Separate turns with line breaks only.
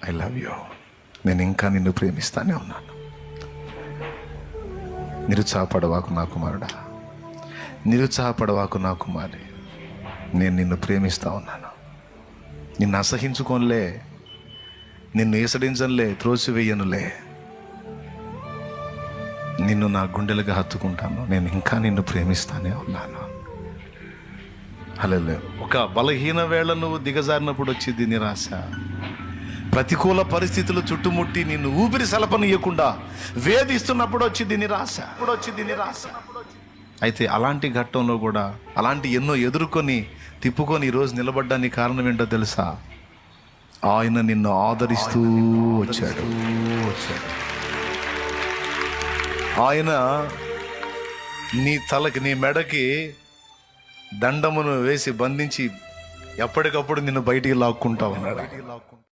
I love you, నేను ఇంకా నిన్ను ప్రేమిస్తానే ఉన్నాను. నిరుత్సాహపడవాకు నా కుమారుడా, నిరుత్సాహపడవాకు నా కుమారి, నేను నిన్ను ప్రేమిస్తా ఉన్నాను. నిన్ను అసహించుకోనులే, నిన్ను ఈసడించనులే, త్రోసివేయనులే. నిన్ను నా గుండెలుగా హత్తుకుంటాను. నేను ఇంకా నిన్ను ప్రేమిస్తానే ఉన్నాను. హల్లెలూయా. ఒక బలహీన వేళ నువ్వు దిగజారినప్పుడు వచ్చింది నిరాశ. ప్రతికూల పరిస్థితులు చుట్టుముట్టి నిన్ను ఊపిరి సలపనీయకుండా వేధిస్తున్నప్పుడు వచ్చింది నిరాశ. అయితే అలాంటి ఘట్టంలో కూడా అలాంటి ఎన్నో ఎదుర్కొని తిప్పుకొని ఈరోజు నిలబడ్డానికి కారణం ఏంటో తెలుసా? ఆయన నిన్ను ఆదరిస్తూ వచ్చాడు. ఆయన నీ తలకి, నీ మెడకి దండమును వేసి బంధించి ఎప్పటికప్పుడు నిన్ను బయటికి లాక్కుంటా ఉన్నాడు.